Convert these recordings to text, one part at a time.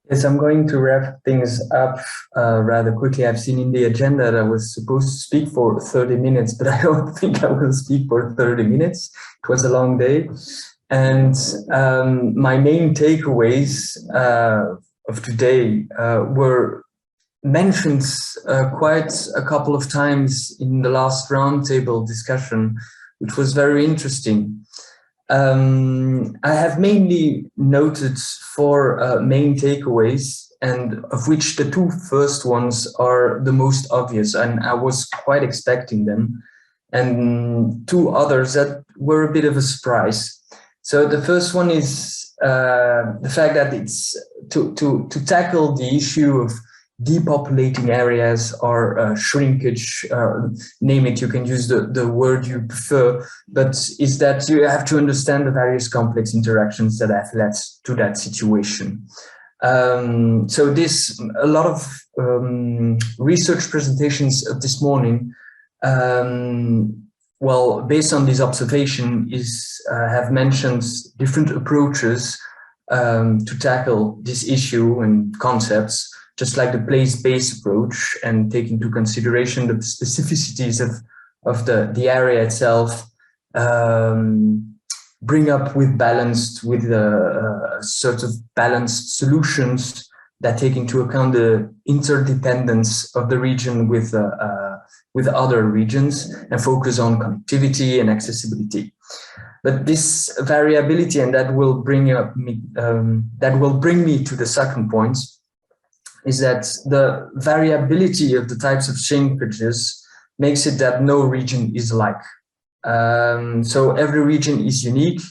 Yes, I'm going to wrap things up rather quickly. I've seen in the agenda that I was supposed to speak for 30 minutes, but I don't think I will speak for 30 minutes. It was a long day. And my main takeaways of today were mentioned quite a couple of times in the last roundtable discussion, which was very interesting. I have mainly noted four main takeaways, and of which the two first ones are the most obvious, and I was quite expecting them, and two others that were a bit of a surprise. So the first one is the fact that it's to tackle the issue of depopulating areas or shrinkage, name it, you can use the word you prefer, but is that you have to understand the various complex interactions that have led to that situation. So a lot of research presentations of this morning, well, based on this observation, have mentioned different approaches to tackle this issue and concepts, just like the place-based approach, and take into consideration the specificities of the area itself, bring up with sort of balanced solutions that take into account the interdependence of the region with other regions and focus on connectivity and accessibility. But this variability, and that will bring me to the second point, is that the variability of the types of shrinkages makes it that no region is alike. So every region is unique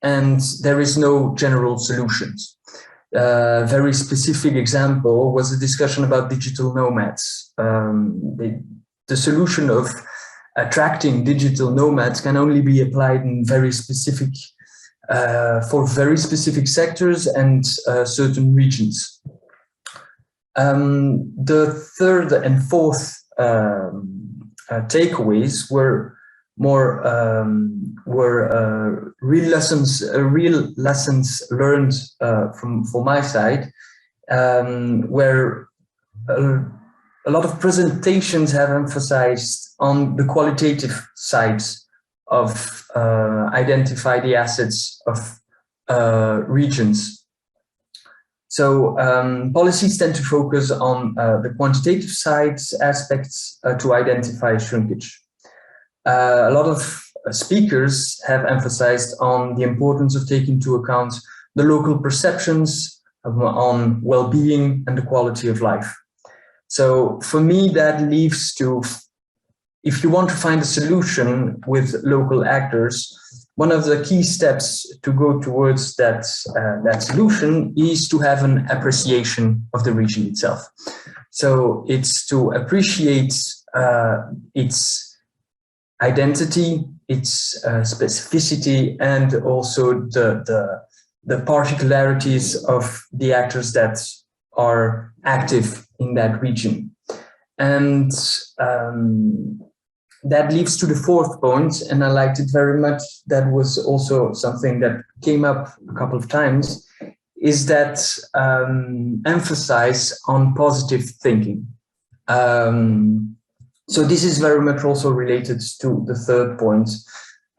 and there is no general solutions. Very specific example was a discussion about digital nomads. The solution of attracting digital nomads can only be applied in very specific, for very specific sectors and certain regions. The third and fourth takeaways were more real lessons learned from my side, where a lot of presentations have emphasized on the qualitative sides of identify the assets of regions. So policies tend to focus on the quantitative sides aspects to identify shrinkage. A lot of speakers have emphasized on the importance of taking into account the local perceptions on well-being and the quality of life. So for me, that leaves to, if you want to find a solution with local actors, one of the key steps to go towards that solution is to have an appreciation of the region itself. So it's to appreciate its identity, its specificity, and also the particularities of the actors that are active in that region. And that leads to the fourth point, and I liked it very much. That was also something that came up a couple of times, is that emphasis on positive thinking. So this is very much also related to the third point,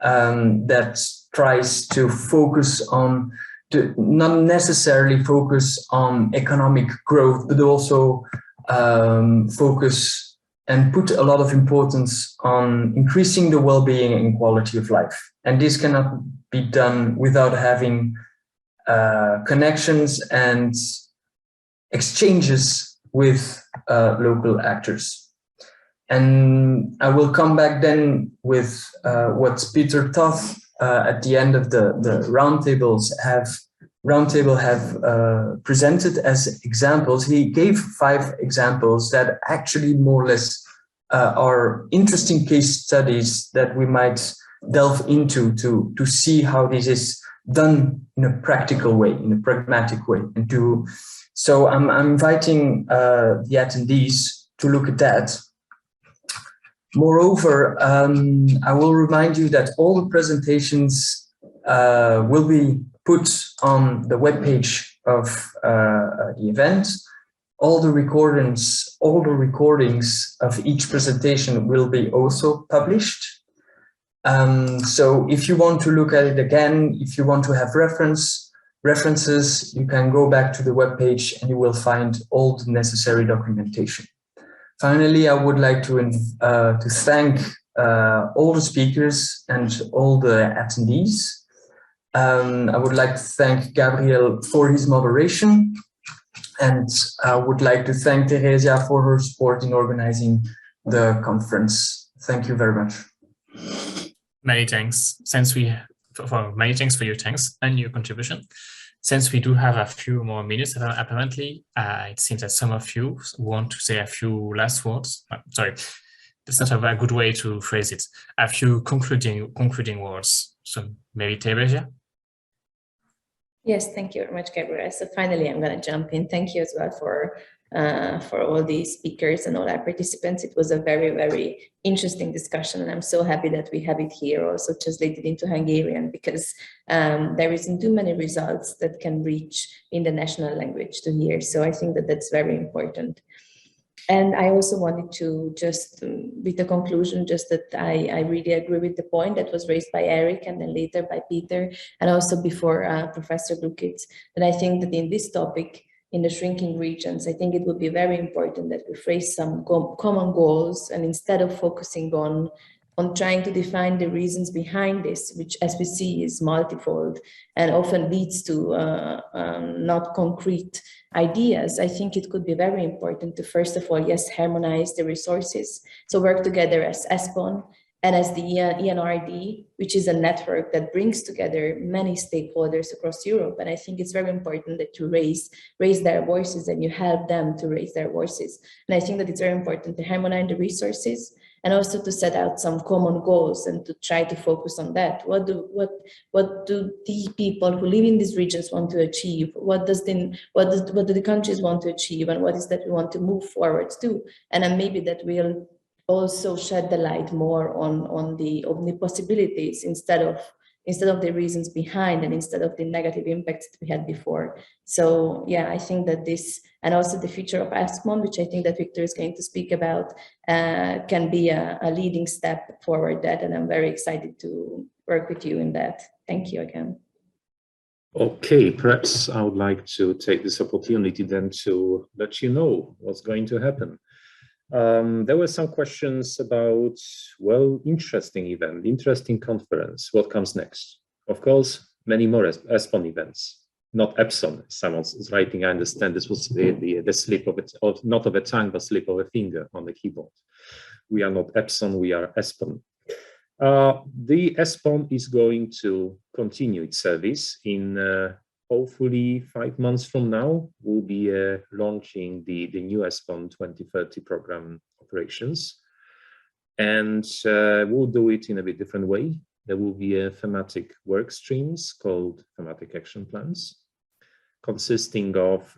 that tries to focus on, not necessarily focus on economic growth, but also focus and put a lot of importance on increasing the well-being and quality of life. And this cannot be done without having connections and exchanges with local actors. And I will come back then with what Peter Toth at the end of the roundtables have presented as examples. He gave 5 examples that actually more or less are interesting case studies that we might delve into to see how this is done in a practical way, in a pragmatic way. And so I'm inviting the attendees to look at that. Moreover, I will remind you that all the presentations will be put on the webpage of the event. All the recordings of each presentation will be also published. So if you want to look at it again, if you want to have references, you can go back to the webpage and you will find all the necessary documentation. Finally, I would like to thank all the speakers and all the attendees. I would like to thank Gabriel for his moderation, and I would like to thank Terézia for her support in organizing the conference. Thank you very much. Many thanks. Many thanks for your thanks and your contribution. Since we do have a few more minutes, apparently, it seems that some of you want to say a few last words. Sorry, that's not a very good way to phrase it. A few concluding words. So maybe Terézia? Yes, thank you very much, Gabriel. So finally, I'm going to jump in. Thank you as well for all these speakers and all our participants. It was a very, very interesting discussion, and I'm so happy that we have it here also translated into Hungarian, because there isn't too many results that can reach in the national language to hear. So I think that that's very important. And I also wanted to just, with the conclusion, just that I really agree with the point that was raised by Eric and then later by Peter, and also before Professor Lukitz, that I think that in this topic, in the shrinking regions, I think it would be very important that we phrase some common goals, and instead of focusing on trying to define the reasons behind this, which as we see is multifold and often leads to not concrete ideas, I think it could be very important to, first of all, yes, harmonize the resources. So work together as ESPON and as the ENRD, which is a network that brings together many stakeholders across Europe. And I think it's very important that you raise their voices and you help them to raise their voices. And I think that it's very important to harmonize the resources and also to set out some common goals and to try to focus on that. What do the people who live in these regions want to achieve? What do the countries want to achieve? And what is that we want to move forward to? And then maybe that will also shed the light more on the possibilities instead of the reasons behind, and instead of the negative impacts that we had before. So yeah, I think that this, and also the future of ESPON, which I think that Wiktor is going to speak about, can be a leading step forward that, and I'm very excited to work with you in that. Thank you again. Okay, perhaps I would like to take this opportunity then to let you know what's going to happen. There were some questions about, well, interesting event, interesting conference, what comes next? Of course, many more ESPON events, not EPSON. Someone's writing, I understand this was the slip of it, not of a tongue, but slip of a finger on the keyboard. We are not EPSON, we are ESPON. The ESPON is going to continue its service in hopefully 5 months from now. We'll be launching the new ESPON 2030 program operations, and we'll do it in a bit different way. There will be thematic work streams called thematic action plans, consisting of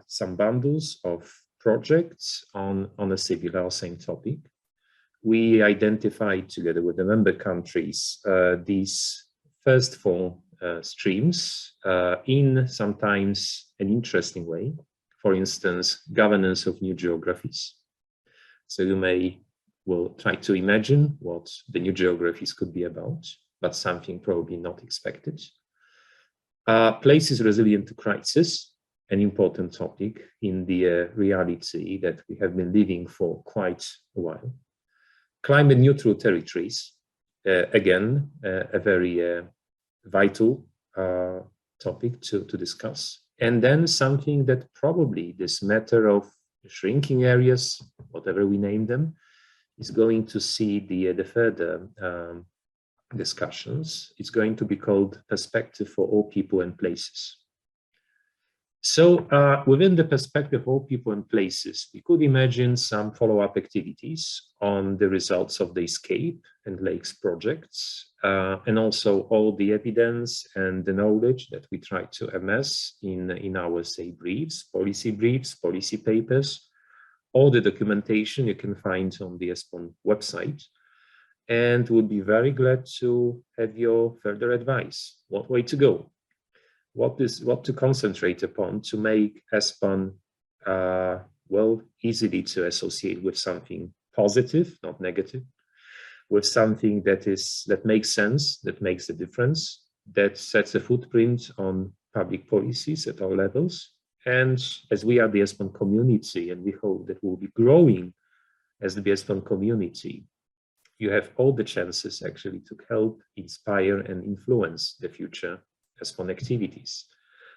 some bundles of projects on a similar same topic. We identified together with the member countries these first 4 streams in sometimes an interesting way. For instance, governance of new geographies. So you will try to imagine what the new geographies could be about, but something probably not expected. Places resilient to crisis, an important topic in the reality that we have been living for quite a while. Climate neutral territories, again, a very vital topic to discuss. And then something that probably this matter of shrinking areas, whatever we name them, is going to see the further discussions. It's going to be called Perspective for All People and Places. So within the perspective of all people and places, we could imagine some follow-up activities on the results of the ESCAPE and Lakes projects, and also all the evidence and the knowledge that we try to amass in our, say, briefs, policy papers, all the documentation you can find on the ESPON website. And we'll be very glad to have your further advice. What way to go? what to concentrate upon to make ESPON well, easily to associate with something positive, not negative, with something that makes sense, that makes a difference, that sets a footprint on public policies at all levels. And as we are the ESPON community, and we hope that we'll be growing as the ESPON community, you have all the chances actually to help, inspire, and influence the future ESPON activities.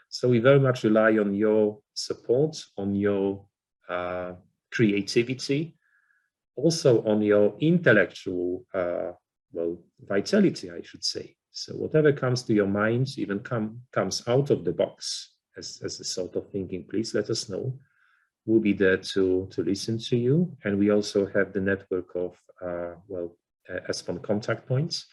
So we very much rely on your support, on your creativity, also on your intellectual, well, vitality, I should say. So whatever comes to your mind, even comes out of the box as a sort of thinking, please let us know. We'll be there to listen to you. And we also have the network of, well, ESPON contact points.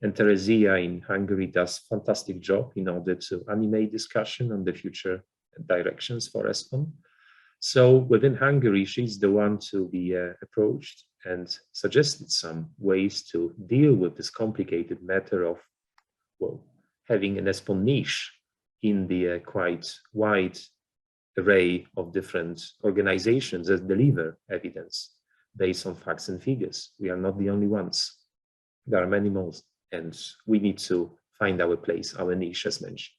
And Terézia in Hungary does a fantastic job in order to animate discussion on the future directions for ESPON. So within Hungary, she's the one to be approached and suggested some ways to deal with this complicated matter of, well, having an ESPON niche in the quite wide array of different organizations that deliver evidence based on facts and figures. We are not the only ones. There are many more, and we need to find our place, our niche as mentioned.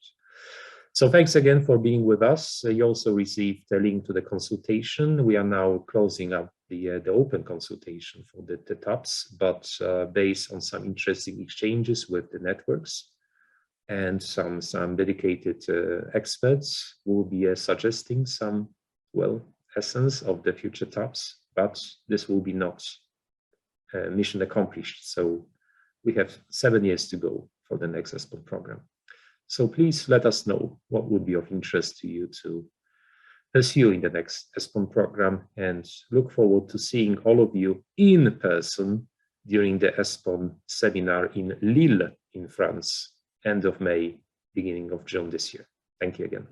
So thanks again for being with us. You also received a link to the consultation. We are now closing up the open consultation for the TAPs, but based on some interesting exchanges with the networks and some dedicated experts will be suggesting some, well, essence of the future TAPs, but this will be not mission accomplished. So we have 7 years to go for the next ESPON program. So please let us know what would be of interest to you to pursue in the next ESPON program, and look forward to seeing all of you in person during the ESPON seminar in Lille in France, end of May, beginning of June this year. Thank you again.